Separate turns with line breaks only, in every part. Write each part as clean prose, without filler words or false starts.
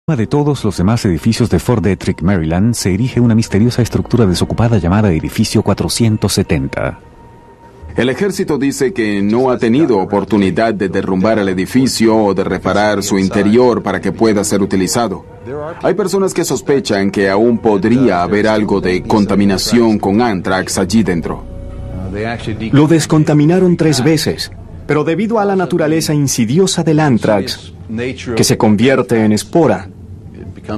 De todos los demás edificios de Fort Detrick, Maryland, se erige una misteriosa estructura desocupada llamada Edificio 470.
El ejército dice que no ha tenido oportunidad de derrumbar el edificio o de reparar su interior para que pueda ser utilizado. Hay personas que sospechan que aún podría haber algo de contaminación con anthrax allí dentro.
Lo descontaminaron 3 veces, pero debido a la naturaleza insidiosa del anthrax, que se convierte en espora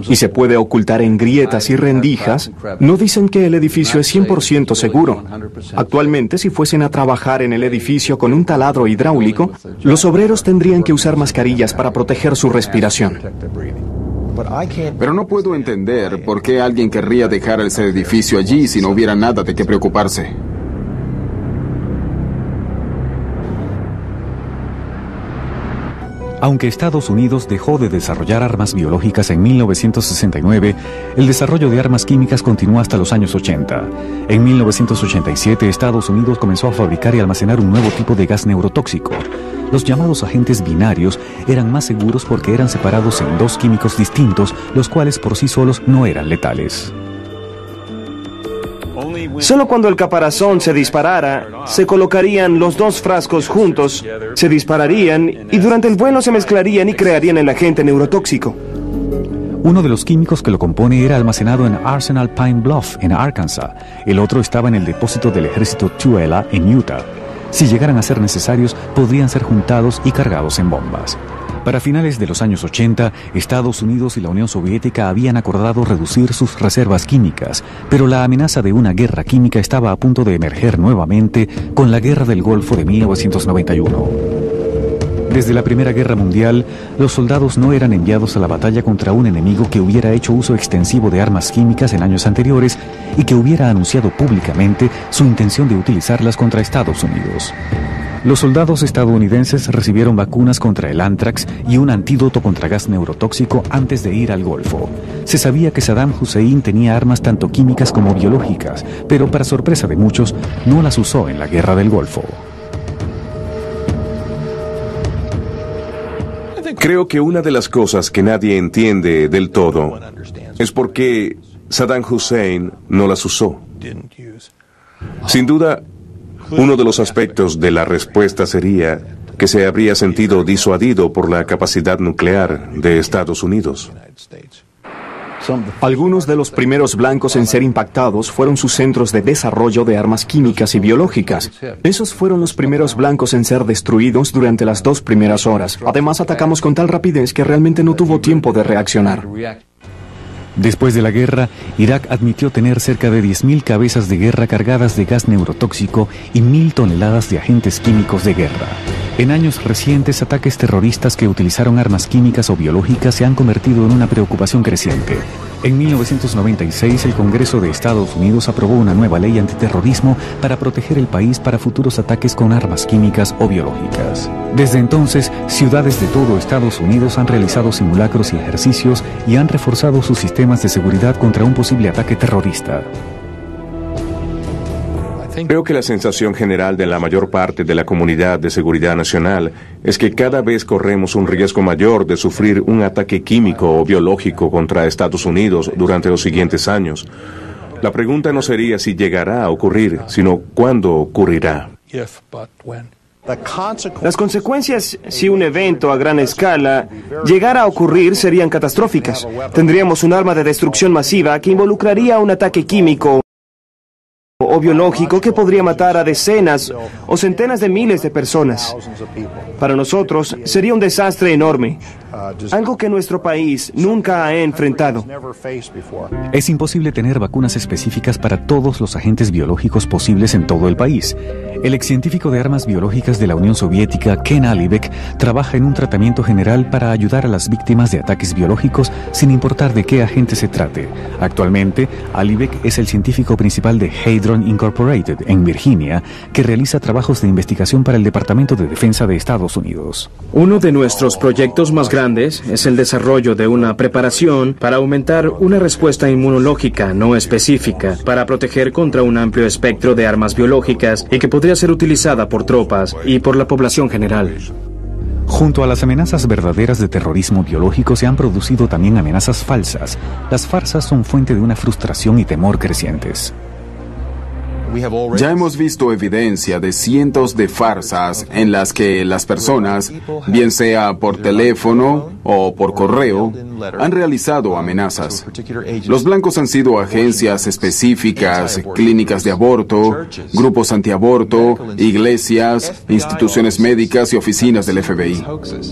y se puede ocultar en grietas y rendijas, no dicen que el edificio es 100% seguro. Actualmente, si fuesen a trabajar en el edificio con un taladro hidráulico, los obreros tendrían que usar mascarillas para proteger su respiración.
Pero no puedo entender por qué alguien querría dejar ese edificio allí si no hubiera nada de qué preocuparse.
Aunque Estados Unidos dejó de desarrollar armas biológicas en 1969, el desarrollo de armas químicas continuó hasta los años 80. En 1987, Estados Unidos comenzó a fabricar y almacenar un nuevo tipo de gas neurotóxico. Los llamados agentes binarios eran más seguros porque eran separados en 2 químicos distintos, los cuales por sí solos no eran letales.
Solo cuando el caparazón se disparara, se colocarían los 2 frascos juntos, se dispararían y durante el vuelo se mezclarían y crearían el agente neurotóxico.
Uno de los químicos que lo compone era almacenado en Arsenal Pine Bluff, en Arkansas. El otro estaba en el depósito del ejército Tuela, en Utah. Si llegaran a ser necesarios, podrían ser juntados y cargados en bombas. Para finales de los años 80, Estados Unidos y la Unión Soviética habían acordado reducir sus reservas químicas, pero la amenaza de una guerra química estaba a punto de emerger nuevamente con la Guerra del Golfo de 1991. Desde la Primera Guerra Mundial, los soldados no eran enviados a la batalla contra un enemigo que hubiera hecho uso extensivo de armas químicas en años anteriores y que hubiera anunciado públicamente su intención de utilizarlas contra Estados Unidos. Los soldados estadounidenses recibieron vacunas contra el anthrax y un antídoto contra gas neurotóxico antes de ir al Golfo. Se sabía que Saddam Hussein tenía armas tanto químicas como biológicas, pero para sorpresa de muchos, no las usó en la Guerra del Golfo.
Creo que una de las cosas que nadie entiende del todo es por qué Saddam Hussein no las usó. Sin duda, uno de los aspectos de la respuesta sería que se habría sentido disuadido por la capacidad nuclear de Estados Unidos.
Algunos de los primeros blancos en ser impactados fueron sus centros de desarrollo de armas químicas y biológicas. Esos fueron los primeros blancos en ser destruidos durante las 2 primeras horas. Además, atacamos con tal rapidez que realmente no tuvo tiempo de reaccionar.
Después de la guerra, Irak admitió tener cerca de 10.000 cabezas de guerra cargadas de gas neurotóxico y 1.000 toneladas de agentes químicos de guerra. En años recientes, ataques terroristas que utilizaron armas químicas o biológicas se han convertido en una preocupación creciente. En 1996, el Congreso de Estados Unidos aprobó una nueva ley antiterrorismo para proteger el país para futuros ataques con armas químicas o biológicas. Desde entonces, ciudades de todo Estados Unidos han realizado simulacros y ejercicios y han reforzado sus sistemas de seguridad contra un posible ataque terrorista.
Creo que la sensación general de la mayor parte de la comunidad de seguridad nacional es que cada vez corremos un riesgo mayor de sufrir un ataque químico o biológico contra Estados Unidos durante los siguientes años. La pregunta no sería si llegará a ocurrir, sino cuándo ocurrirá.
Las consecuencias, si un evento a gran escala llegara a ocurrir, serían catastróficas. Tendríamos un arma de destrucción masiva que involucraría un ataque químico o biológico que podría matar a decenas o centenas de miles de personas. Para nosotros sería un desastre enorme, algo que nuestro país nunca ha enfrentado.
Es imposible tener vacunas específicas para todos los agentes biológicos posibles en todo el país. El excientífico de armas biológicas de la Unión Soviética, Ken Alibek, trabaja en un tratamiento general para ayudar a las víctimas de ataques biológicos sin importar de qué agente se trate. Actualmente, Alibek es el científico principal de Hadron Incorporated en Virginia, que realiza trabajos de investigación para el Departamento de Defensa de Estados Unidos.
Uno de nuestros proyectos más grandes es el desarrollo de una preparación para aumentar una respuesta inmunológica no específica para proteger contra un amplio espectro de armas biológicas y que podría ser utilizada por tropas y por la población general.
Junto a las amenazas verdaderas de terrorismo biológico se han producido también amenazas falsas. Las farsas son fuente de una frustración y temor crecientes.
Ya hemos visto evidencia de cientos de farsas en las que las personas, bien sea por teléfono o por correo, han realizado amenazas. Los blancos han sido agencias específicas, clínicas de aborto, grupos antiaborto, iglesias, instituciones médicas y oficinas del FBI.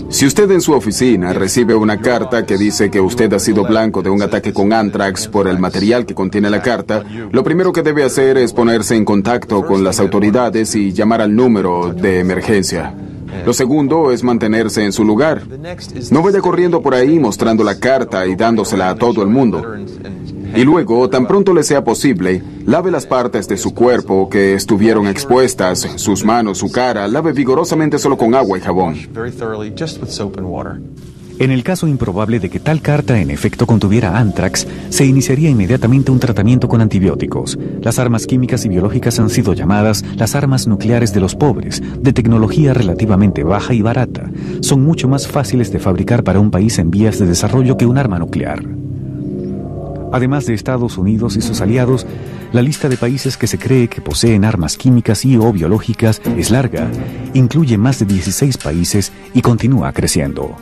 Si usted en su oficina recibe una carta que dice que usted ha sido blanco de un ataque con anthrax por el material que contiene la carta, lo primero que debe hacer es ponerse en contacto con las autoridades y llamar al número de emergencia. Lo segundo es mantenerse en su lugar. No vaya corriendo por ahí mostrando la carta y dándosela a todo el mundo. Y luego, tan pronto le sea posible, lave las partes de su cuerpo que estuvieron expuestas, sus manos, su cara, lave vigorosamente solo con agua y jabón.
En el caso improbable de que tal carta en efecto contuviera anthrax, se iniciaría inmediatamente un tratamiento con antibióticos. Las armas químicas y biológicas han sido llamadas las armas nucleares de los pobres, de tecnología relativamente baja y barata. Son mucho más fáciles de fabricar para un país en vías de desarrollo que un arma nuclear. Además de Estados Unidos y sus aliados, la lista de países que se cree que poseen armas químicas y o biológicas es larga, incluye más de 16 países y continúa creciendo.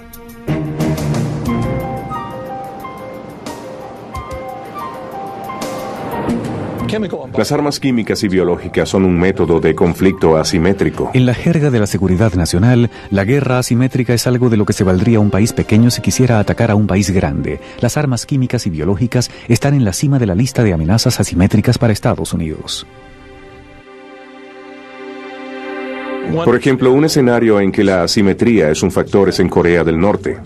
Las armas químicas y biológicas son un método de conflicto asimétrico.
En la jerga de la seguridad nacional, la guerra asimétrica es algo de lo que se valdría un país pequeño si quisiera atacar a un país grande. Las armas químicas y biológicas están en la cima de la lista de amenazas asimétricas para Estados Unidos.
Por ejemplo, un escenario en que la asimetría es un factor es en Corea del Norte.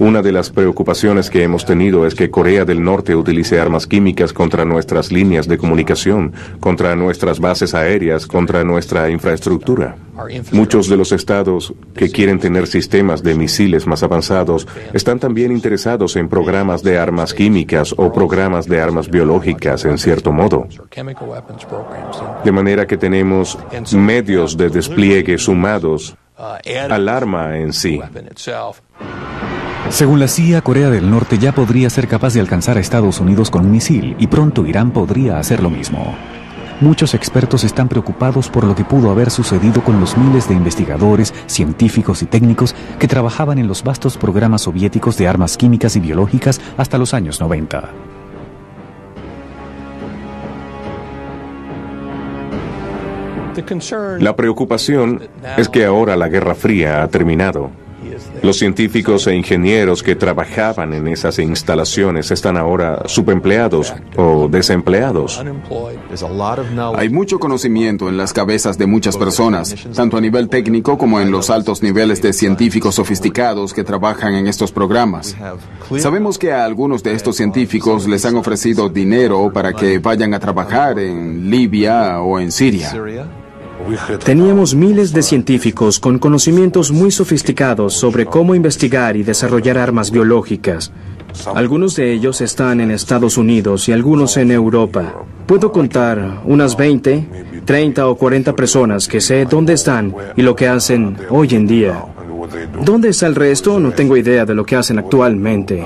Una de las preocupaciones que hemos tenido es que Corea del Norte utilice armas químicas contra nuestras líneas de comunicación, contra nuestras bases aéreas, contra nuestra infraestructura. Muchos de los estados que quieren tener sistemas de misiles más avanzados están también interesados en programas de armas químicas o programas de armas biológicas, en cierto modo. De manera que tenemos medios de despliegue sumados al arma en sí.
Según la CIA, Corea del Norte ya podría ser capaz de alcanzar a Estados Unidos con un misil y pronto Irán podría hacer lo mismo. Muchos expertos están preocupados por lo que pudo haber sucedido con los miles de investigadores, científicos y técnicos que trabajaban en los vastos programas soviéticos de armas químicas y biológicas hasta los años 90.
La preocupación es que ahora la Guerra Fría ha terminado. Los científicos e ingenieros que trabajaban en esas instalaciones están ahora subempleados o desempleados.
Hay mucho conocimiento en las cabezas de muchas personas, tanto a nivel técnico como en los altos niveles de científicos sofisticados que trabajan en estos programas. Sabemos que a algunos de estos científicos les han ofrecido dinero para que vayan a trabajar en Libia o en Siria.
Teníamos miles de científicos con conocimientos muy sofisticados sobre cómo investigar y desarrollar armas biológicas. Algunos de ellos están en Estados Unidos y algunos en Europa. Puedo contar unas 20, 30 o 40 personas que sé dónde están y lo que hacen hoy en día. ¿Dónde está el resto? No tengo idea de lo que hacen actualmente.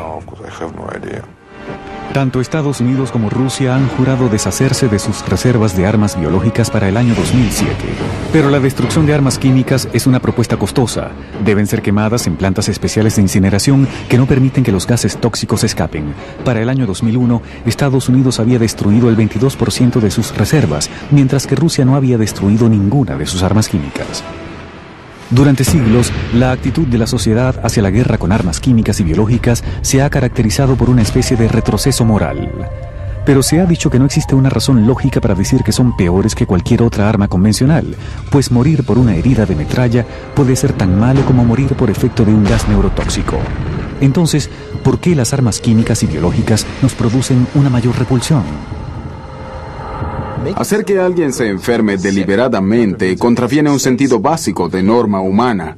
Tanto Estados Unidos como Rusia han jurado deshacerse de sus reservas de armas biológicas para el año 2007. Pero la destrucción de armas químicas es una propuesta costosa. Deben ser quemadas en plantas especiales de incineración que no permiten que los gases tóxicos escapen. Para el año 2001, Estados Unidos había destruido el 22% de sus reservas, mientras que Rusia no había destruido ninguna de sus armas químicas. Durante siglos, la actitud de la sociedad hacia la guerra con armas químicas y biológicas se ha caracterizado por una especie de retroceso moral. Pero se ha dicho que no existe una razón lógica para decir que son peores que cualquier otra arma convencional, pues morir por una herida de metralla puede ser tan malo como morir por efecto de un gas neurotóxico. Entonces, ¿por qué las armas químicas y biológicas nos producen una mayor repulsión?
Hacer que alguien se enferme deliberadamente contraviene un sentido básico de norma humana,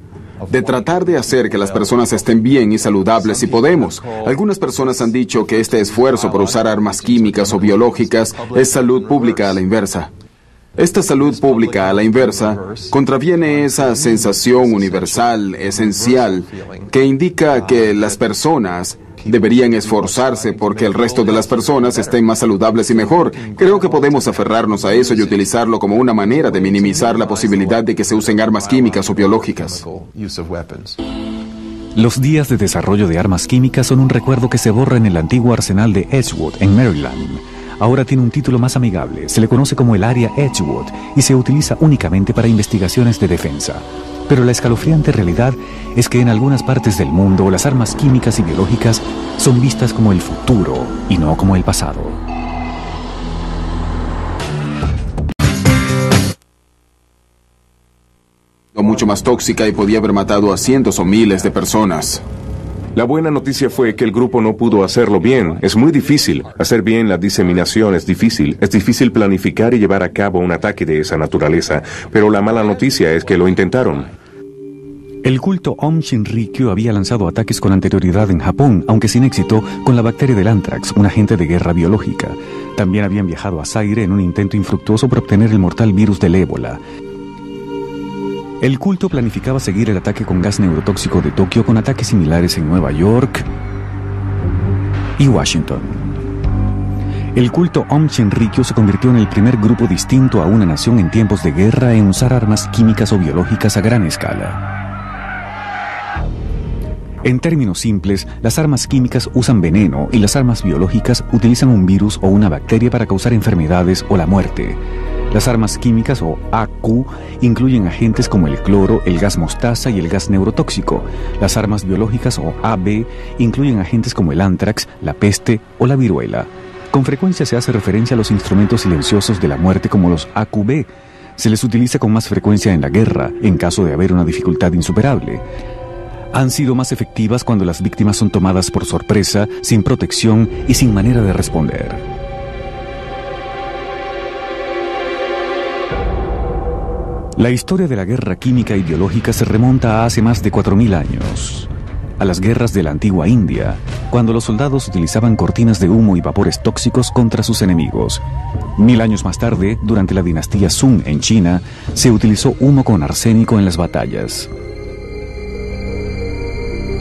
de tratar de hacer que las personas estén bien y saludables si podemos. Algunas personas han dicho que este esfuerzo por usar armas químicas o biológicas es salud pública a la inversa. Esta salud pública, a la inversa, contraviene esa sensación universal, esencial, que indica que las personas deberían esforzarse porque el resto de las personas estén más saludables y mejor. Creo que podemos aferrarnos a eso y utilizarlo como una manera de minimizar la posibilidad de que se usen armas químicas o biológicas.
Los días de desarrollo de armas químicas son un recuerdo que se borra en el antiguo arsenal de Edgewood, en Maryland. Ahora tiene un título más amigable, se le conoce como el Área Edgewood y se utiliza únicamente para investigaciones de defensa. Pero la escalofriante realidad es que en algunas partes del mundo las armas químicas y biológicas son vistas como el futuro y no como el pasado.
Mucho más tóxica y podía haber matado a cientos o miles de personas.
La buena noticia fue que el grupo no pudo hacerlo bien. Es muy difícil. Hacer bien la diseminación es difícil. Es difícil planificar y llevar a cabo un ataque de esa naturaleza. Pero la mala noticia es que lo intentaron.
El culto Aum Shinrikyo había lanzado ataques con anterioridad en Japón, aunque sin éxito, con la bacteria del anthrax, un agente de guerra biológica. También habían viajado a Zaire en un intento infructuoso por obtener el mortal virus del ébola. El culto planificaba seguir el ataque con gas neurotóxico de Tokio con ataques similares en Nueva York y Washington. El culto Aum Shinrikyo se convirtió en el primer grupo distinto a una nación en tiempos de guerra en usar armas químicas o biológicas a gran escala. En términos simples, las armas químicas usan veneno y las armas biológicas utilizan un virus o una bacteria para causar enfermedades o la muerte. Las armas químicas o AQ incluyen agentes como el cloro, el gas mostaza y el gas neurotóxico. Las armas biológicas o AB incluyen agentes como el anthrax, la peste o la viruela. Con frecuencia se hace referencia a los instrumentos silenciosos de la muerte como los AQB. Se les utiliza con más frecuencia en la guerra, en caso de haber una dificultad insuperable. Han sido más efectivas cuando las víctimas son tomadas por sorpresa, sin protección y sin manera de responder. La historia de la guerra química y biológica se remonta a hace más de 4.000 años, a las guerras de la antigua India, cuando los soldados utilizaban cortinas de humo y vapores tóxicos contra sus enemigos. 1000 años más tarde, durante la dinastía Sung en China, se utilizó humo con arsénico en las batallas.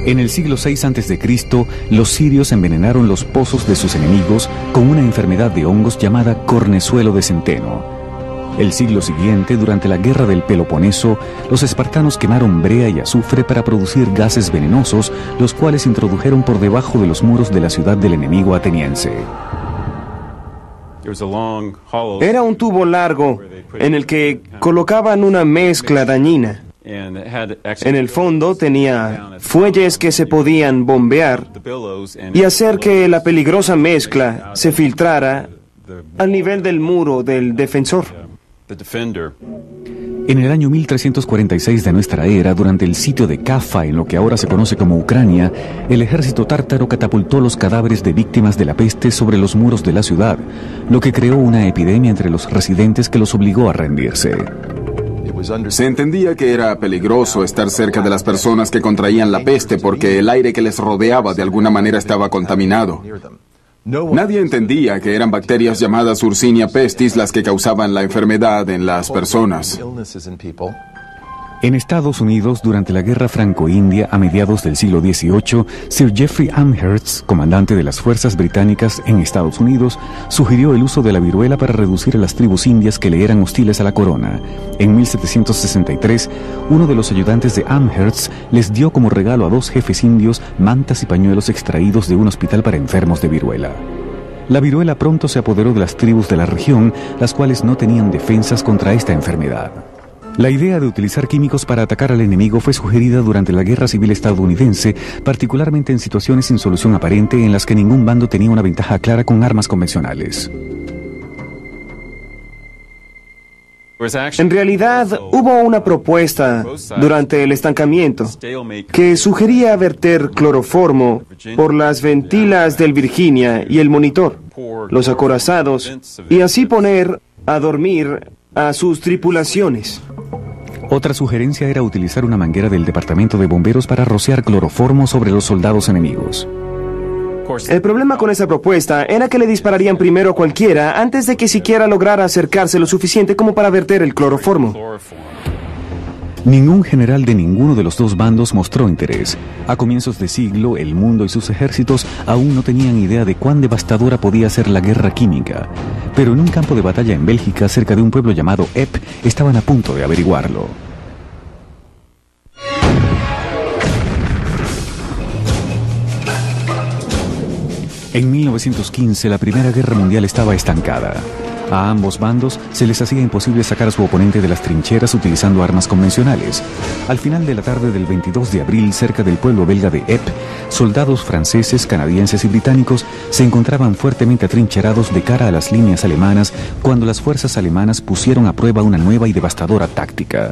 En el siglo VI a.C., los sirios envenenaron los pozos de sus enemigos con una enfermedad de hongos llamada cornezuelo de centeno. El siglo siguiente, durante la guerra del Peloponeso, los espartanos quemaron brea y azufre para producir gases venenosos, los cuales introdujeron por debajo de los muros de la ciudad del enemigo ateniense.
Era un tubo largo en el que colocaban una mezcla dañina. En el fondo tenía fuelles que se podían bombear y hacer que la peligrosa mezcla se filtrara al nivel del muro del defensor.
En el año 1346 de nuestra era, durante el sitio de Kaffa, en lo que ahora se conoce como Ucrania, el ejército tártaro catapultó los cadáveres de víctimas de la peste sobre los muros de la ciudad, lo que creó una epidemia entre los residentes que los obligó a rendirse.
Se entendía que era peligroso estar cerca de las personas que contraían la peste porque el aire que les rodeaba de alguna manera estaba contaminado. Nadie entendía que eran bacterias llamadas Yersinia pestis las que causaban la enfermedad en las personas.
En Estados Unidos, durante la Guerra Franco-India a mediados del siglo XVIII, Sir Jeffrey Amherst, comandante de las fuerzas británicas en Estados Unidos, sugirió el uso de la viruela para reducir a las tribus indias que le eran hostiles a la corona. En 1763, uno de los ayudantes de Amherst les dio como regalo a 2 jefes indios mantas y pañuelos extraídos de un hospital para enfermos de viruela. La viruela pronto se apoderó de las tribus de la región, las cuales no tenían defensas contra esta enfermedad. La idea de utilizar químicos para atacar al enemigo fue sugerida durante la Guerra Civil estadounidense, particularmente en situaciones sin solución aparente en las que ningún bando tenía una ventaja clara con armas convencionales.
En realidad, hubo una propuesta durante el estancamiento que sugería verter cloroformo por las ventilas del Virginia y el Monitor, los acorazados, y así poner a dormir a sus tripulaciones.
Otra sugerencia era utilizar una manguera del departamento de bomberos para rociar cloroformo sobre los soldados enemigos.
El problema con esa propuesta era que le dispararían primero a cualquiera antes de que siquiera lograra acercarse lo suficiente como para verter el cloroformo.
Ningún general de ninguno de los dos bandos mostró interés. A comienzos de siglo, el mundo y sus ejércitos aún no tenían idea de cuán devastadora podía ser la guerra química. Pero en un campo de batalla en Bélgica, cerca de un pueblo llamado Epp, estaban a punto de averiguarlo. En 1915, la Primera Guerra Mundial estaba estancada. A ambos bandos se les hacía imposible sacar a su oponente de las trincheras utilizando armas convencionales. Al final de la tarde del 22 de abril, cerca del pueblo belga de Epp, soldados franceses, canadienses y británicos se encontraban fuertemente atrincherados de cara a las líneas alemanas cuando las fuerzas alemanas pusieron a prueba una nueva y devastadora táctica.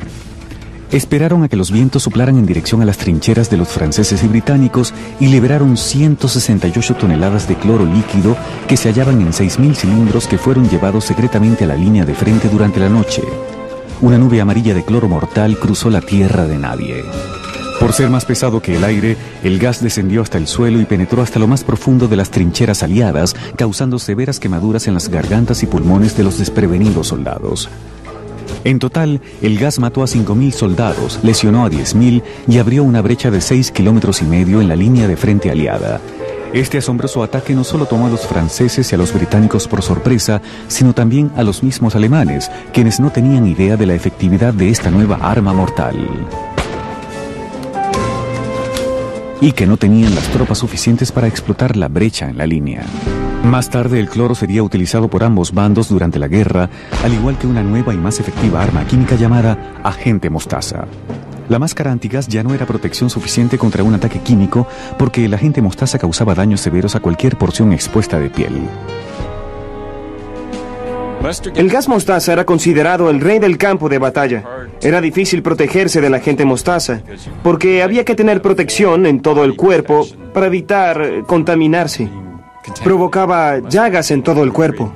Esperaron a que los vientos soplaran en dirección a las trincheras de los franceses y británicos y liberaron 168 toneladas de cloro líquido que se hallaban en 6.000 cilindros que fueron llevados secretamente a la línea de frente durante la noche. Una nube amarilla de cloro mortal cruzó la tierra de nadie. Por ser más pesado que el aire, el gas descendió hasta el suelo y penetró hasta lo más profundo de las trincheras aliadas, causando severas quemaduras en las gargantas y pulmones de los desprevenidos soldados. En total, el gas mató a 5.000 soldados, lesionó a 10.000 y abrió una brecha de 6,5 kilómetros en la línea de frente aliada. Este asombroso ataque no solo tomó a los franceses y a los británicos por sorpresa, sino también a los mismos alemanes, quienes no tenían idea de la efectividad de esta nueva arma mortal. Y que no tenían las tropas suficientes para explotar la brecha en la línea. Más tarde, el cloro sería utilizado por ambos bandos durante la guerra, al igual que una nueva y más efectiva arma química llamada agente mostaza. La máscara antigas ya no era protección suficiente contra un ataque químico porque el agente mostaza causaba daños severos a cualquier porción expuesta de piel.
El gas mostaza era considerado el rey del campo de batalla. Era difícil protegerse del agente mostaza, porque había que tener protección en todo el cuerpo para evitar contaminarse. Provocaba llagas en todo el cuerpo.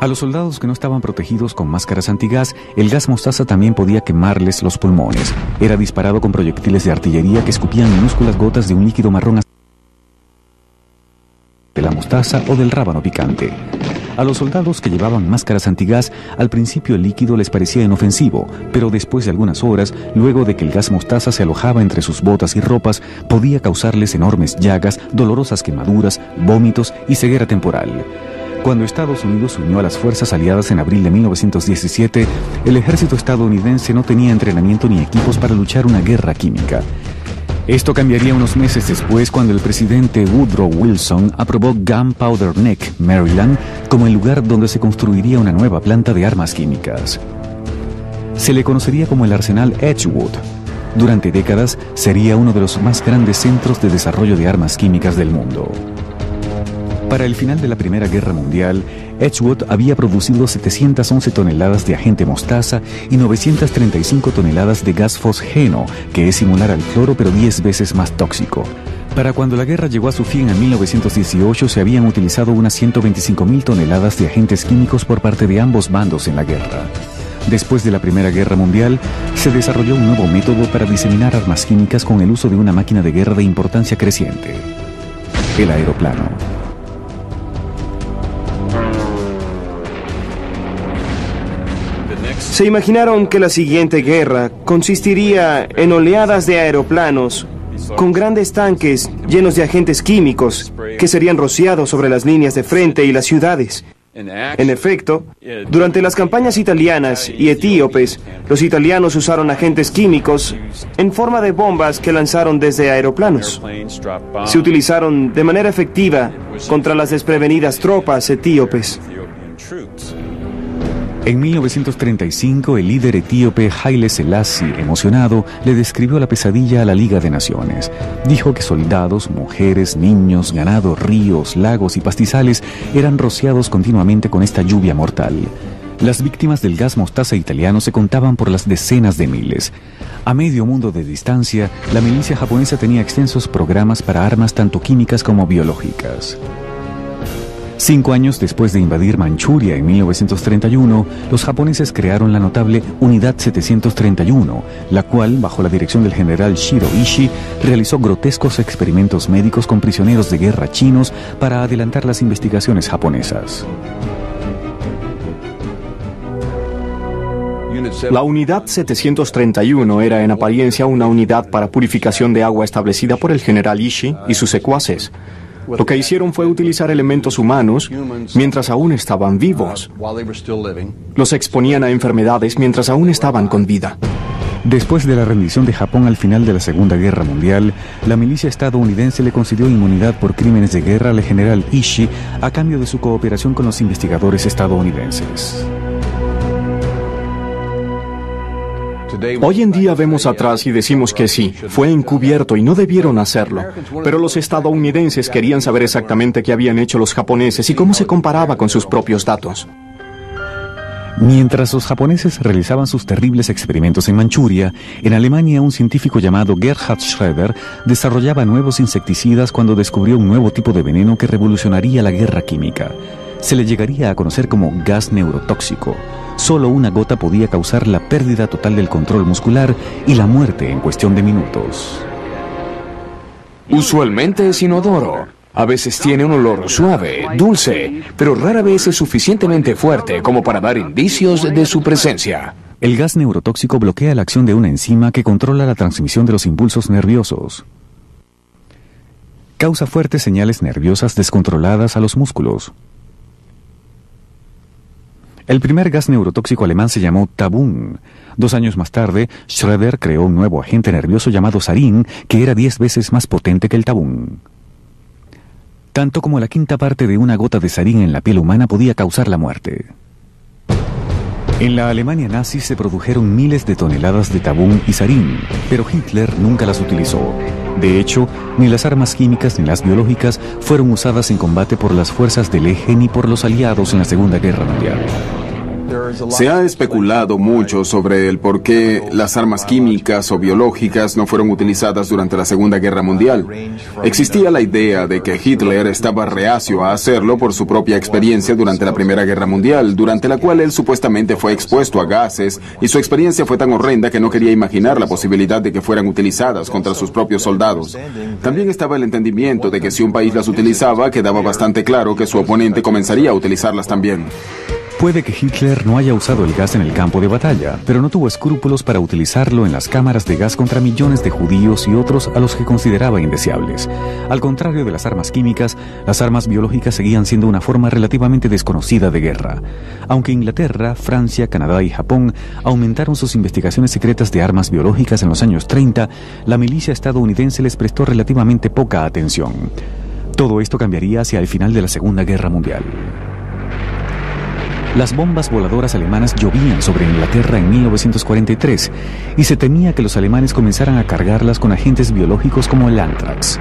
A los soldados que no estaban protegidos con máscaras antigas, el gas mostaza también podía quemarles los pulmones. Era disparado con proyectiles de artillería que escupían minúsculas gotas de un líquido marrón de la mostaza o del rábano picante. A los soldados que llevaban máscaras antigas, al principio el líquido les parecía inofensivo, pero después de algunas horas, luego de que el gas mostaza se alojaba entre sus botas y ropas, podía causarles enormes llagas, dolorosas quemaduras, vómitos y ceguera temporal. Cuando Estados Unidos se unió a las fuerzas aliadas en abril de 1917, el ejército estadounidense no tenía entrenamiento ni equipos para luchar una guerra química. Esto cambiaría unos meses después cuando el presidente Woodrow Wilson aprobó Gunpowder Neck, Maryland, como el lugar donde se construiría una nueva planta de armas químicas. Se le conocería como el Arsenal Edgewood. Durante décadas sería uno de los más grandes centros de desarrollo de armas químicas del mundo. Para el final de la Primera Guerra Mundial, Edgewood había producido 711 toneladas de agente mostaza y 935 toneladas de gas fosgeno, que es similar al cloro pero 10 veces más tóxico. Para cuando la guerra llegó a su fin en 1918, se habían utilizado unas 125.000 toneladas de agentes químicos por parte de ambos bandos en la guerra. Después de la Primera Guerra Mundial, se desarrolló un nuevo método para diseminar armas químicas con el uso de una máquina de guerra de importancia creciente: el aeroplano.
Se imaginaron que la siguiente guerra consistiría en oleadas de aeroplanos con grandes tanques llenos de agentes químicos que serían rociados sobre las líneas de frente y las ciudades. En efecto, durante las campañas italianas y etíopes, los italianos usaron agentes químicos en forma de bombas que lanzaron desde aeroplanos. Se utilizaron de manera efectiva contra las desprevenidas tropas etíopes.
En 1935, el líder etíope Haile Selassie, emocionado, le describió la pesadilla a la Liga de Naciones. Dijo que soldados, mujeres, niños, ganado, ríos, lagos y pastizales eran rociados continuamente con esta lluvia mortal. Las víctimas del gas mostaza italiano se contaban por las decenas de miles. A medio mundo de distancia, la milicia japonesa tenía extensos programas para armas tanto químicas como biológicas. 5 años después de invadir Manchuria en 1931, los japoneses crearon la notable Unidad 731, la cual, bajo la dirección del general Shiro Ishii, realizó grotescos experimentos médicos con prisioneros de guerra chinos para adelantar las investigaciones japonesas.
La Unidad 731 era en apariencia una unidad para purificación de agua establecida por el general Ishii y sus secuaces. Lo que hicieron fue utilizar elementos humanos mientras aún estaban vivos. Los exponían a enfermedades mientras aún estaban con vida.
Después de la rendición de Japón al final de la Segunda Guerra Mundial, la milicia estadounidense le concedió inmunidad por crímenes de guerra al general Ishii a cambio de su cooperación con los investigadores estadounidenses.
Hoy en día vemos atrás y decimos que sí, fue encubierto y no debieron hacerlo. Pero los estadounidenses querían saber exactamente qué habían hecho los japoneses y cómo se comparaba con sus propios datos.
Mientras los japoneses realizaban sus terribles experimentos en Manchuria, en Alemania un científico llamado Gerhard Schroeder desarrollaba nuevos insecticidas cuando descubrió un nuevo tipo de veneno que revolucionaría la guerra química. Se le llegaría a conocer como gas neurotóxico. Solo una gota podía causar la pérdida total del control muscular y la muerte en cuestión de minutos.
Usualmente es inodoro. A veces tiene un olor suave, dulce, pero rara vez es suficientemente fuerte como para dar indicios de su presencia.
El gas neurotóxico bloquea la acción de una enzima que controla la transmisión de los impulsos nerviosos. Causa fuertes señales nerviosas descontroladas a los músculos. El primer gas neurotóxico alemán se llamó Tabun. 2 años más tarde, Schroeder creó un nuevo agente nervioso llamado sarín, que era 10 veces más potente que el Tabun. Tanto como la 1/5 parte de una gota de sarín en la piel humana podía causar la muerte. En la Alemania nazi se produjeron miles de toneladas de Tabun y sarín, pero Hitler nunca las utilizó. De hecho, ni las armas químicas ni las biológicas fueron usadas en combate por las fuerzas del eje ni por los aliados en la Segunda Guerra Mundial.
Se ha especulado mucho sobre el por qué las armas químicas o biológicas no fueron utilizadas durante la Segunda Guerra Mundial. Existía la idea de que Hitler estaba reacio a hacerlo por su propia experiencia durante la Primera Guerra Mundial, durante la cual él supuestamente fue expuesto a gases, y su experiencia fue tan horrenda que no quería imaginar la posibilidad de que fueran utilizadas contra sus propios soldados. También estaba el entendimiento de que si un país las utilizaba, quedaba bastante claro que su oponente comenzaría a utilizarlas también.
Puede que Hitler no haya usado el gas en el campo de batalla, pero no tuvo escrúpulos para utilizarlo en las cámaras de gas contra millones de judíos y otros a los que consideraba indeseables. Al contrario de las armas químicas, las armas biológicas seguían siendo una forma relativamente desconocida de guerra. Aunque Inglaterra, Francia, Canadá y Japón aumentaron sus investigaciones secretas de armas biológicas en los años 30, la milicia estadounidense les prestó relativamente poca atención. Todo esto cambiaría hacia el final de la Segunda Guerra Mundial. Las bombas voladoras alemanas llovían sobre Inglaterra en 1943 y se temía que los alemanes comenzaran a cargarlas con agentes biológicos como el anthrax.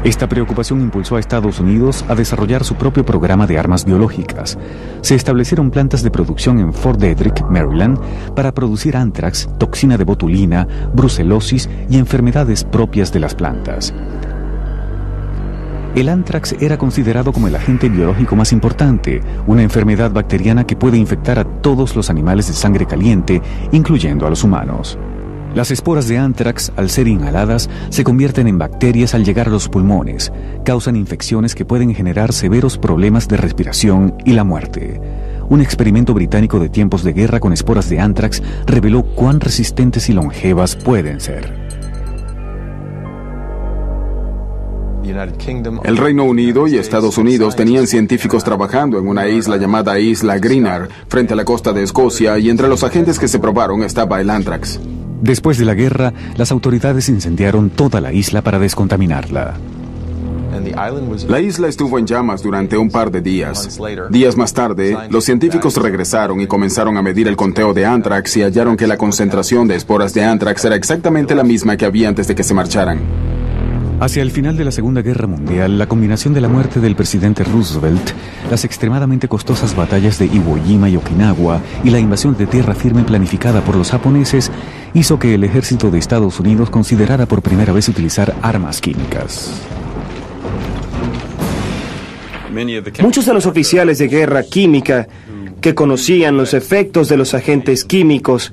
Esta preocupación impulsó a Estados Unidos a desarrollar su propio programa de armas biológicas. Se establecieron plantas de producción en Fort Detrick, Maryland, para producir anthrax, toxina de botulina, brucelosis y enfermedades propias de las plantas. El anthrax era considerado como el agente biológico más importante, una enfermedad bacteriana que puede infectar a todos los animales de sangre caliente, incluyendo a los humanos. Las esporas de anthrax, al ser inhaladas, se convierten en bacterias al llegar a los pulmones, causan infecciones que pueden generar severos problemas de respiración y la muerte. Un experimento británico de tiempos de guerra con esporas de anthrax reveló cuán resistentes y longevas pueden ser.
El Reino Unido y Estados Unidos tenían científicos trabajando en una isla llamada Isla Greenar, frente a la costa de Escocia, y entre los agentes que se probaron estaba el anthrax.
Después de la guerra, las autoridades incendiaron toda la isla para descontaminarla.
La isla estuvo en llamas durante un par de días. Días más tarde, los científicos regresaron y comenzaron a medir el conteo de anthrax y hallaron que la concentración de esporas de anthrax era exactamente la misma que había antes de que se marcharan.
Hacia el final de la Segunda Guerra Mundial, la combinación de la muerte del presidente Roosevelt, las extremadamente costosas batallas de Iwo Jima y Okinawa y la invasión de tierra firme planificada por los japoneses hizo que el ejército de Estados Unidos considerara por primera vez utilizar armas químicas.
Muchos de los oficiales de guerra química que conocían los efectos de los agentes químicos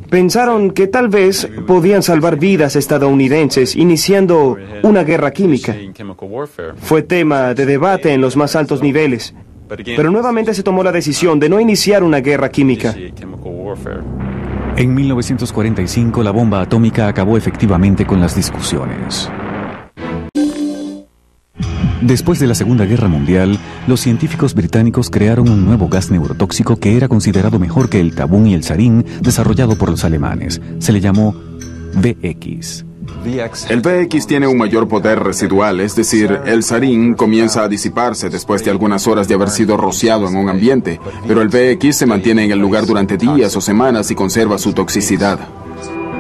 pensaron que tal vez podían salvar vidas estadounidenses iniciando una guerra química. Fue tema de debate en los más altos niveles, pero nuevamente se tomó la decisión de no iniciar una guerra química.
En 1945, la bomba atómica acabó efectivamente con las discusiones. Después de la Segunda Guerra Mundial, los científicos británicos crearon un nuevo gas neurotóxico que era considerado mejor que el tabún y el sarín desarrollado por los alemanes. Se le llamó VX.
El VX tiene un mayor poder residual, es decir, el sarín comienza a disiparse después de algunas horas de haber sido rociado en un ambiente, pero el VX se mantiene en el lugar durante días o semanas y conserva su toxicidad.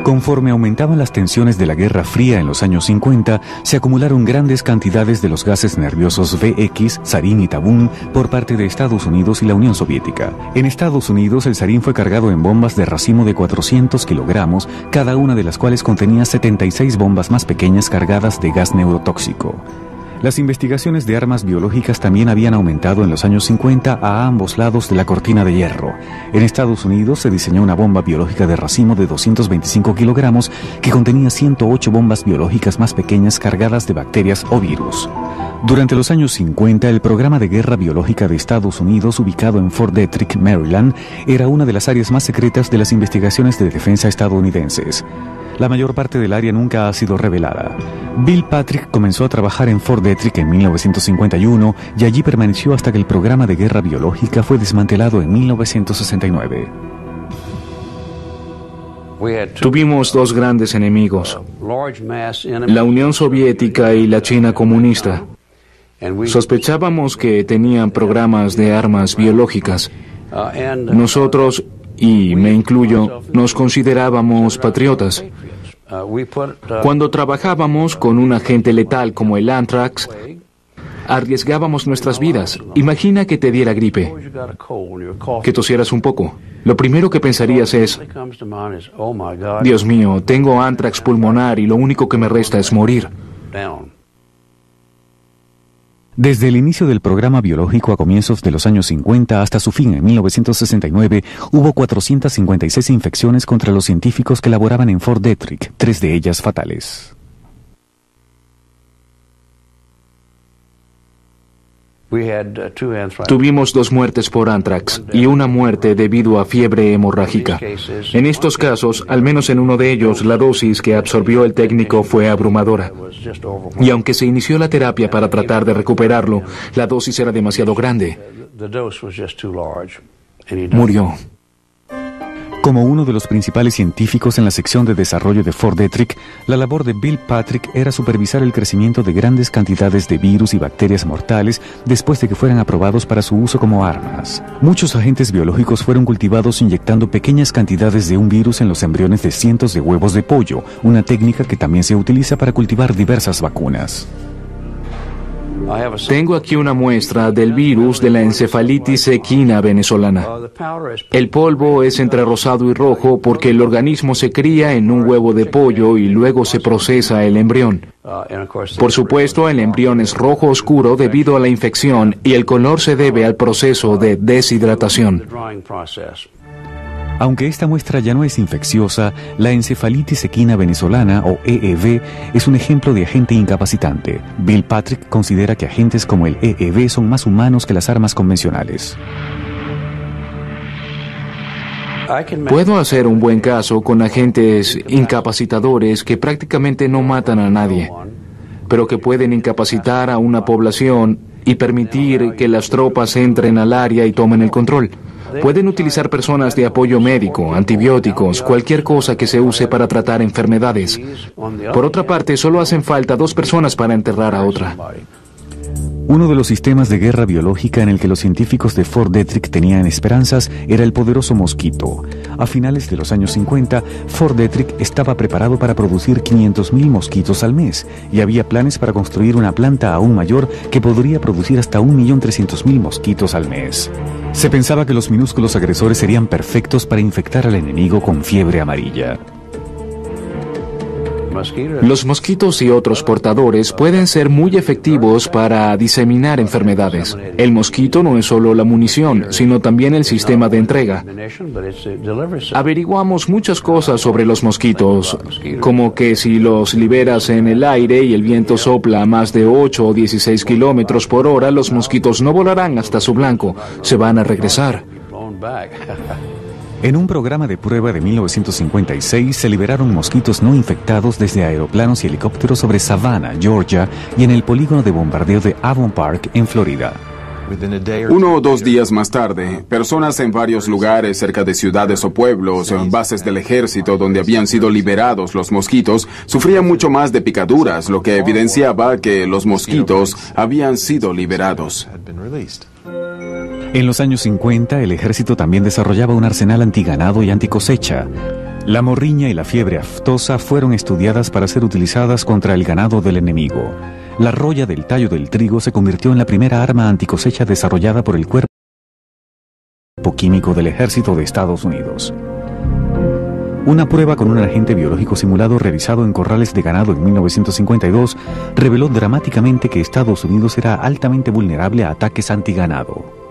Conforme aumentaban las tensiones de la Guerra Fría en los años 50, se acumularon grandes cantidades de los gases nerviosos VX, sarín y tabún por parte de Estados Unidos y la Unión Soviética. En Estados Unidos, el sarín fue cargado en bombas de racimo de 400 kilogramos, cada una de las cuales contenía 76 bombas más pequeñas cargadas de gas neurotóxico. Las investigaciones de armas biológicas también habían aumentado en los años 50 a ambos lados de la cortina de hierro. En Estados Unidos se diseñó una bomba biológica de racimo de 225 kilogramos que contenía 108 bombas biológicas más pequeñas cargadas de bacterias o virus. Durante los años 50, el programa de guerra biológica de Estados Unidos, ubicado en Fort Detrick, Maryland, era una de las áreas más secretas de las investigaciones de defensa estadounidenses. La mayor parte del área nunca ha sido revelada. Bill Patrick comenzó a trabajar en Fort Detrick en 1951 y allí permaneció hasta que el programa de guerra biológica fue desmantelado en 1969.
Tuvimos dos grandes enemigos, la Unión Soviética y la China comunista. Sospechábamos que tenían programas de armas biológicas. Nosotros, y me incluyo, nos considerábamos patriotas. Cuando trabajábamos con un agente letal como el Anthrax, arriesgábamos nuestras vidas. Imagina que te diera gripe, que tosieras un poco. Lo primero que pensarías es, Dios mío, tengo Anthrax pulmonar y lo único que me resta es morir.
Desde el inicio del programa biológico a comienzos de los años 50 hasta su fin en 1969, hubo 456 infecciones contra los científicos que laboraban en Fort Detrick, 3 de ellas fatales.
Tuvimos 2 muertes por Anthrax y una muerte debido a fiebre hemorrágica. En estos casos, al menos en uno de ellos, la dosis que absorbió el técnico fue abrumadora. Y aunque se inició la terapia para tratar de recuperarlo, la dosis era demasiado grande. Murió.
Como uno de los principales científicos en la sección de desarrollo de Fort Detrick, la labor de Bill Patrick era supervisar el crecimiento de grandes cantidades de virus y bacterias mortales después de que fueran aprobados para su uso como armas. Muchos agentes biológicos fueron cultivados inyectando pequeñas cantidades de un virus en los embriones de cientos de huevos de pollo, una técnica que también se utiliza para cultivar diversas vacunas.
Tengo aquí una muestra del virus de la encefalitis equina venezolana. El polvo es entre rosado y rojo porque el organismo se cría en un huevo de pollo y luego se procesa el embrión. Por supuesto, el embrión es rojo oscuro debido a la infección y el color se debe al proceso de deshidratación.
Aunque esta muestra ya no es infecciosa, la encefalitis equina venezolana, o EEV, es un ejemplo de agente incapacitante. Bill Patrick considera que agentes como el EEV son más humanos que las armas convencionales.
Puedo hacer un buen caso con agentes incapacitadores que prácticamente no matan a nadie, pero que pueden incapacitar a una población y permitir que las tropas entren al área y tomen el control. Pueden utilizar personas de apoyo médico, antibióticos, cualquier cosa que se use para tratar enfermedades. Por otra parte, solo hacen falta 2 personas para enterrar a otra.
Uno de los sistemas de guerra biológica en el que los científicos de Fort Detrick tenían esperanzas era el poderoso mosquito. A finales de los años 50, Fort Detrick estaba preparado para producir 500,000 mosquitos al mes y había planes para construir una planta aún mayor que podría producir hasta 1.300.000 mosquitos al mes. Se pensaba que los minúsculos agresores serían perfectos para infectar al enemigo con fiebre amarilla.
Los mosquitos y otros portadores pueden ser muy efectivos para diseminar enfermedades. El mosquito no es solo la munición, sino también el sistema de entrega. Averiguamos muchas cosas sobre los mosquitos, como que si los liberas en el aire y el viento sopla a más de 8 o 16 kilómetros por hora, los mosquitos no volarán hasta su blanco, se van a regresar.
En un programa de prueba de 1956 se liberaron mosquitos no infectados desde aeroplanos y helicópteros sobre Savannah, Georgia, y en el polígono de bombardeo de Avon Park, en Florida.
1 o 2 días más tarde, personas en varios lugares cerca de ciudades o pueblos, bases del ejército donde habían sido liberados los mosquitos, sufrían mucho más de picaduras, lo que evidenciaba que los mosquitos habían sido liberados.
En los años 50, el ejército también desarrollaba un arsenal antiganado y anticosecha. La morriña y la fiebre aftosa fueron estudiadas para ser utilizadas contra el ganado del enemigo. La roya del tallo del trigo se convirtió en la primera arma anticosecha desarrollada por el cuerpo químico del ejército de Estados Unidos. Una prueba con un agente biológico simulado realizado en corrales de ganado en 1952 reveló dramáticamente que Estados Unidos era altamente vulnerable a ataques antiganado.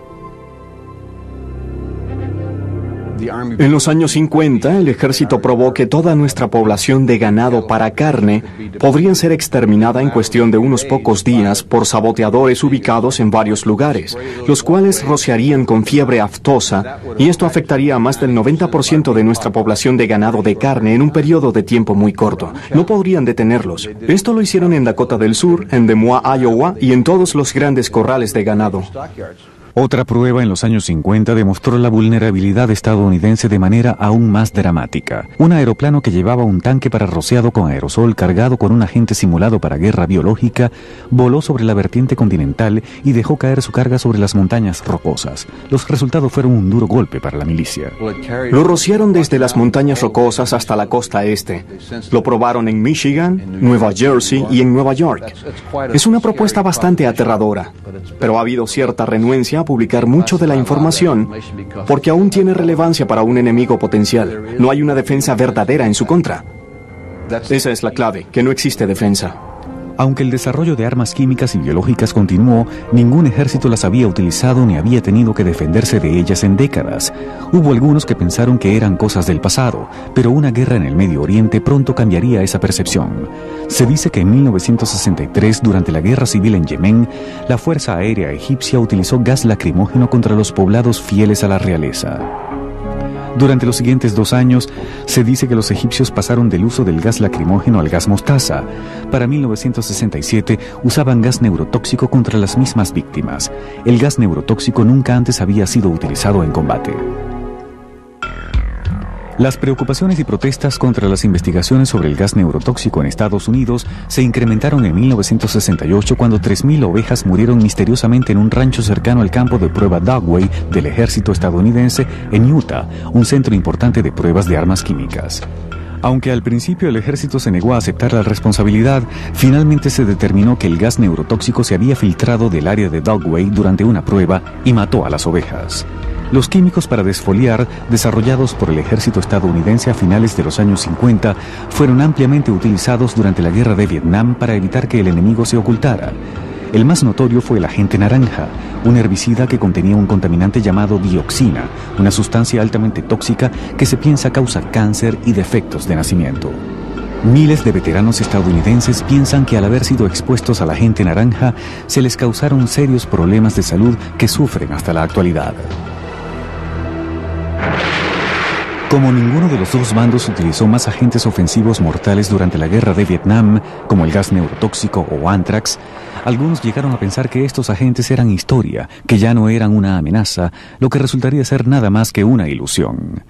En los años 50, el ejército probó que toda nuestra población de ganado para carne podría ser exterminada en cuestión de unos pocos días por saboteadores ubicados en varios lugares, los cuales rociarían con fiebre aftosa, y esto afectaría a más del 90% de nuestra población de ganado de carne en un periodo de tiempo muy corto. No podrían detenerlos. Esto lo hicieron en Dakota del Sur, en Des Moines, Iowa, y en todos los grandes corrales de ganado.
Otra prueba en los años 50 demostró la vulnerabilidad estadounidense de manera aún más dramática. Un aeroplano que llevaba un tanque para rociado con aerosol cargado con un agente simulado para guerra biológica voló sobre la vertiente continental y dejó caer su carga sobre las montañas rocosas. Los resultados fueron un duro golpe para la milicia.
Lo rociaron desde las montañas rocosas hasta la costa este. Lo probaron en Michigan, Nueva Jersey y en Nueva York. Es una propuesta bastante aterradora, pero ha habido cierta renuencia a publicar mucho de la información porque aún tiene relevancia para un enemigo potencial. No hay una defensa verdadera en su contra. Esa es la clave, que no existe defensa.
Aunque el desarrollo de armas químicas y biológicas continuó, ningún ejército las había utilizado ni había tenido que defenderse de ellas en décadas. Hubo algunos que pensaron que eran cosas del pasado, pero una guerra en el Medio Oriente pronto cambiaría esa percepción. Se dice que en 1963, durante la guerra civil en Yemen, la Fuerza Aérea Egipcia utilizó gas lacrimógeno contra los poblados fieles a la realeza. Durante los siguientes 2 años, se dice que los egipcios pasaron del uso del gas lacrimógeno al gas mostaza. Para 1967, usaban gas neurotóxico contra las mismas víctimas. El gas neurotóxico nunca antes había sido utilizado en combate. Las preocupaciones y protestas contra las investigaciones sobre el gas neurotóxico en Estados Unidos se incrementaron en 1968 cuando 3.000 ovejas murieron misteriosamente en un rancho cercano al campo de prueba Dugway del ejército estadounidense en Utah, un centro importante de pruebas de armas químicas. Aunque al principio el ejército se negó a aceptar la responsabilidad, finalmente se determinó que el gas neurotóxico se había filtrado del área de Dugway durante una prueba y mató a las ovejas. Los químicos para desfoliar, desarrollados por el ejército estadounidense a finales de los años 50, fueron ampliamente utilizados durante la guerra de Vietnam para evitar que el enemigo se ocultara. El más notorio fue el agente naranja, un herbicida que contenía un contaminante llamado dioxina, una sustancia altamente tóxica que se piensa causa cáncer y defectos de nacimiento. Miles de veteranos estadounidenses piensan que al haber sido expuestos al agente naranja, se les causaron serios problemas de salud que sufren hasta la actualidad. Como ninguno de los dos bandos utilizó más agentes ofensivos mortales durante la guerra de Vietnam, como el gas neurotóxico o anthrax, algunos llegaron a pensar que estos agentes eran historia, que ya no eran una amenaza, lo que resultaría ser nada más que una ilusión.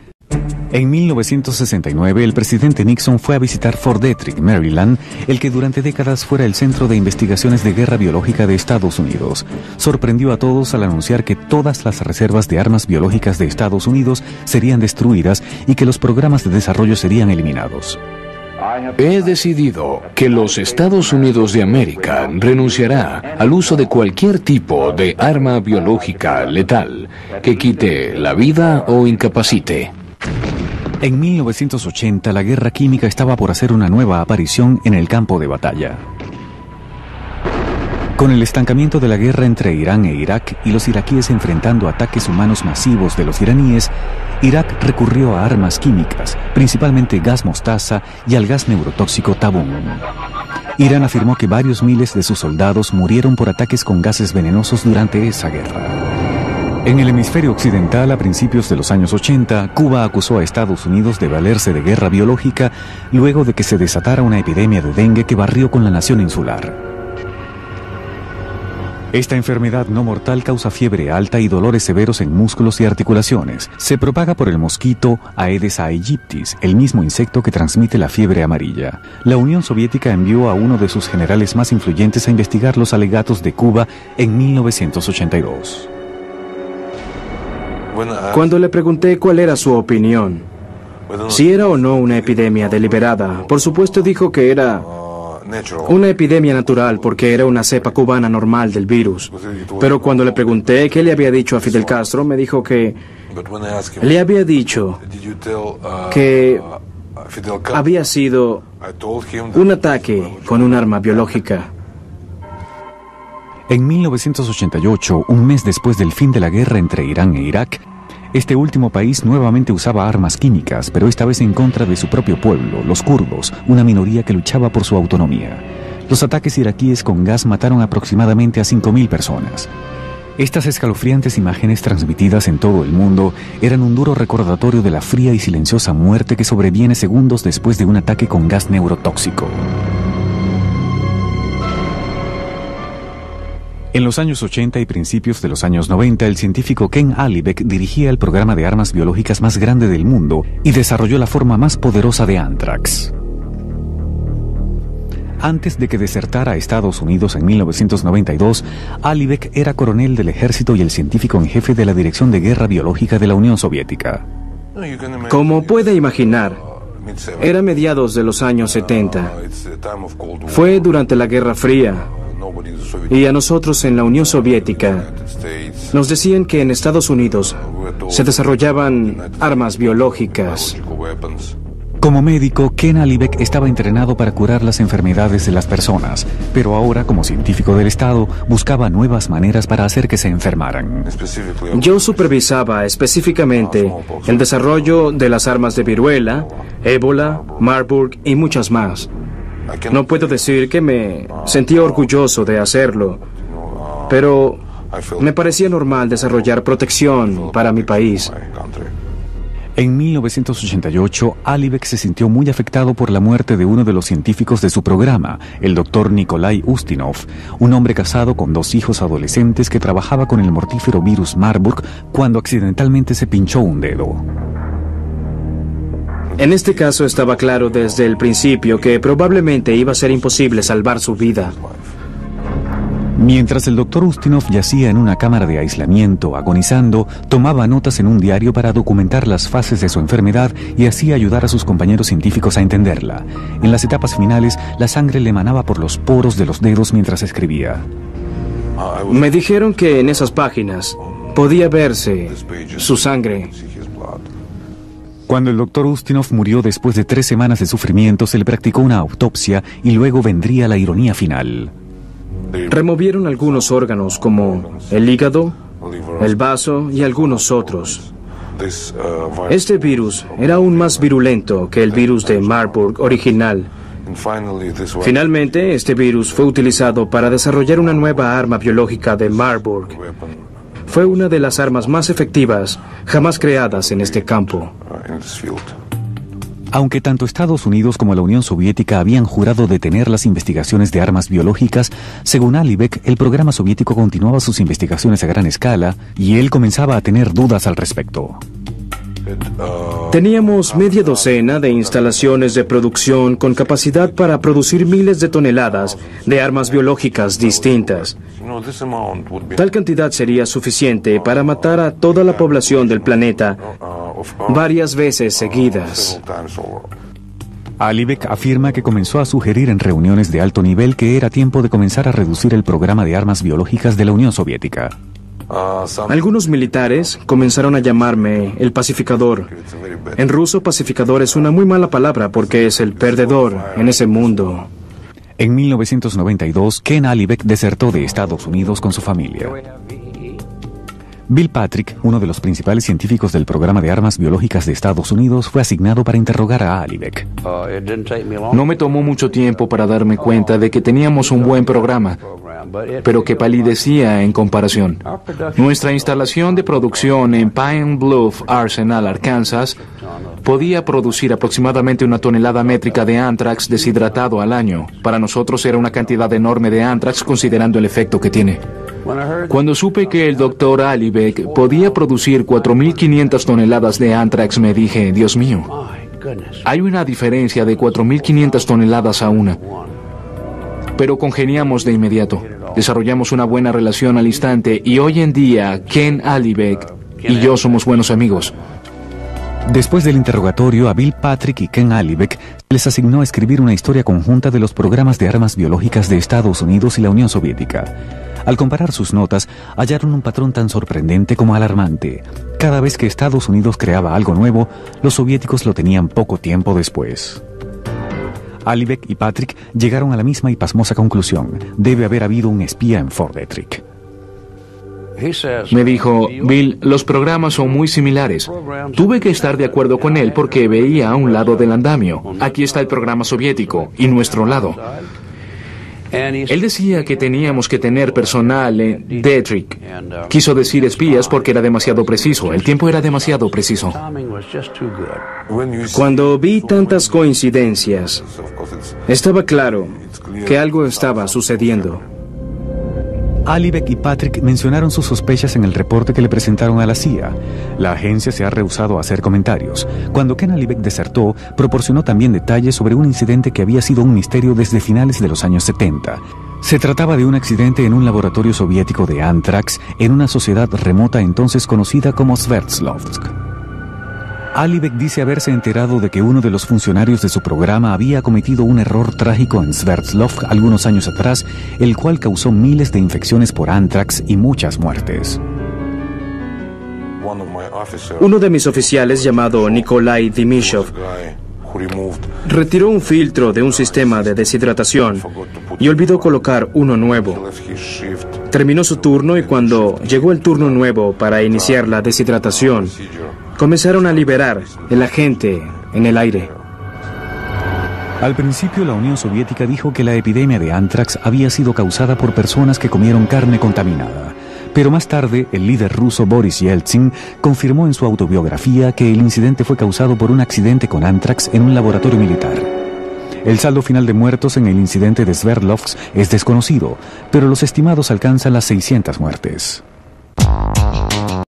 En 1969, el presidente Nixon fue a visitar Fort Detrick, Maryland, el que durante décadas fuera el centro de investigaciones de guerra biológica de Estados Unidos. Sorprendió a todos al anunciar que todas las reservas de armas biológicas de Estados Unidos serían destruidas y que los programas de desarrollo serían eliminados.
He decidido que los Estados Unidos de América renunciará al uso de cualquier tipo de arma biológica letal que quite la vida o incapacite.
En 1980, la guerra química estaba por hacer una nueva aparición en el campo de batalla. Con el estancamiento de la guerra entre Irán e Irak y los iraquíes enfrentando ataques humanos masivos de los iraníes, Irak recurrió a armas químicas, principalmente gas mostaza y al gas neurotóxico tabún. Irán afirmó que varios miles de sus soldados murieron por ataques con gases venenosos durante esa guerra. En el hemisferio occidental, a principios de los años 80, Cuba acusó a Estados Unidos de valerse de guerra biológica luego de que se desatara una epidemia de dengue que barrió con la nación insular. Esta enfermedad no mortal causa fiebre alta y dolores severos en músculos y articulaciones. Se propaga por el mosquito Aedes aegyptis, el mismo insecto que transmite la fiebre amarilla. La Unión Soviética envió a uno de sus generales más influyentes a investigar los alegatos de Cuba en 1982.
Cuando le pregunté cuál era su opinión, si era o no una epidemia deliberada, por supuesto dijo que era una epidemia natural porque era una cepa cubana normal del virus. Pero cuando le pregunté qué le había dicho a Fidel Castro, me dijo que le había dicho que había sido un ataque con un arma biológica.
En 1988, un mes después del fin de la guerra entre Irán e Irak, este último país nuevamente usaba armas químicas, pero esta vez en contra de su propio pueblo, los kurdos, una minoría que luchaba por su autonomía. Los ataques iraquíes con gas mataron aproximadamente a 5.000 personas. Estas escalofriantes imágenes transmitidas en todo el mundo eran un duro recordatorio de la fría y silenciosa muerte que sobreviene segundos después de un ataque con gas neurotóxico. En los años 80 y principios de los años 90, el científico Ken Alibek dirigía el programa de armas biológicas más grande del mundo y desarrolló la forma más poderosa de Anthrax. Antes de que desertara a Estados Unidos en 1992, Alibek era coronel del ejército y el científico en jefe de la Dirección de Guerra Biológica de la Unión Soviética.
Como puede imaginar, era mediados de los años 70. Fue durante la Guerra Fría. Y a nosotros en la Unión Soviética nos decían que en Estados Unidos se desarrollaban armas biológicas.
Como médico, Ken Alibek estaba entrenado para curar las enfermedades de las personas, pero ahora, como científico del Estado, buscaba nuevas maneras para hacer que se enfermaran.
Yo supervisaba específicamente el desarrollo de las armas de viruela, ébola, Marburg y muchas más. No puedo decir que me sentía orgulloso de hacerlo, pero me parecía normal desarrollar protección para mi país.
En 1988, Alibek se sintió muy afectado por la muerte de uno de los científicos de su programa, el doctor Nikolai Ustinov, un hombre casado con 2 hijos adolescentes que trabajaba con el mortífero virus Marburg cuando accidentalmente se pinchó un dedo.
En este caso estaba claro desde el principio que probablemente iba a ser imposible salvar su vida.
Mientras el doctor Ustinov yacía en una cámara de aislamiento, agonizando, tomaba notas en un diario para documentar las fases de su enfermedad y así ayudar a sus compañeros científicos a entenderla. En las etapas finales, la sangre le emanaba por los poros de los dedos mientras escribía.
Me dijeron que en esas páginas podía verse su sangre.
Cuando el doctor Ustinov murió después de 3 semanas de sufrimiento, se le practicó una autopsia y luego vendría la ironía final.
Removieron algunos órganos como el hígado, el vaso y algunos otros. Este virus era aún más virulento que el virus de Marburg original. Finalmente, este virus fue utilizado para desarrollar una nueva arma biológica de Marburg. Fue una de las armas más efectivas jamás creadas en este campo.
Aunque tanto Estados Unidos como la Unión Soviética habían jurado detener las investigaciones de armas biológicas, según Alibek, el programa soviético continuaba sus investigaciones a gran escala y él comenzaba a tener dudas al respecto.
Teníamos media docena de instalaciones de producción con capacidad para producir miles de toneladas de armas biológicas distintas. Tal cantidad sería suficiente para matar a toda la población del planeta varias veces seguidas.
Alibek afirma que comenzó a sugerir en reuniones de alto nivel que era tiempo de comenzar a reducir el programa de armas biológicas de la Unión Soviética.
Algunos militares comenzaron a llamarme el pacificador. En ruso, pacificador es una muy mala palabra porque es el perdedor en ese mundo.
En 1992, Ken Alibek desertó de Estados Unidos con su familia. Bill Patrick, uno de los principales científicos del programa de armas biológicas de Estados Unidos, fue asignado para interrogar a Alibek.
No me tomó mucho tiempo para darme cuenta de que teníamos un buen programa, pero que palidecía en comparación. Nuestra instalación de producción en Pine Bluff, Arsenal, Arkansas, podía producir aproximadamente 1 tonelada métrica de anthrax deshidratado al año. Para nosotros era una cantidad enorme de anthrax considerando el efecto que tiene. Cuando supe que el Dr. Alibek podía producir 4.500 toneladas de anthrax, me dije, Dios mío, hay una diferencia de 4.500 toneladas a una. Pero congeniamos de inmediato. Desarrollamos una buena relación al instante y hoy en día Ken Alibek y yo somos buenos amigos.
Después del interrogatorio, a Bill Patrick y Ken Alibek les asignó a escribir una historia conjunta de los programas de armas biológicas de Estados Unidos y la Unión Soviética. Al comparar sus notas, hallaron un patrón tan sorprendente como alarmante. Cada vez que Estados Unidos creaba algo nuevo, los soviéticos lo tenían poco tiempo después. Alibek y Patrick llegaron a la misma y pasmosa conclusión: debe haber habido un espía en Fort Detrick.
Me dijo, Bill, los programas son muy similares. Tuve que estar de acuerdo con él porque veía a un lado del andamio. Aquí está el programa soviético y nuestro lado. Él decía que teníamos que tener personal en Detrick. Quiso decir espías porque era demasiado preciso. El tiempo era demasiado preciso.
Cuando vi tantas coincidencias, estaba claro que algo estaba sucediendo.
Alibek y Patrick mencionaron sus sospechas en el reporte que le presentaron a la CIA. La agencia se ha rehusado a hacer comentarios. Cuando Ken Alibek desertó, proporcionó también detalles sobre un incidente que había sido un misterio desde finales de los años 70. Se trataba de un accidente en un laboratorio soviético de anthrax en una sociedad remota entonces conocida como Sverdlovsk. Alibek dice haberse enterado de que uno de los funcionarios de su programa había cometido un error trágico en Sverdlovsk algunos años atrás, el cual causó miles de infecciones por anthrax y muchas muertes.
Uno de mis oficiales, llamado Nikolai Dimishov, retiró un filtro de un sistema de deshidratación y olvidó colocar uno nuevo. Terminó su turno y cuando llegó el turno nuevo para iniciar la deshidratación, comenzaron a liberar el agente en el aire.
Al principio, la Unión Soviética dijo que la epidemia de anthrax había sido causada por personas que comieron carne contaminada. Pero más tarde, el líder ruso Boris Yeltsin confirmó en su autobiografía que el incidente fue causado por un accidente con anthrax en un laboratorio militar. El saldo final de muertos en el incidente de Sverdlovsk es desconocido, pero los estimados alcanzan las 600 muertes.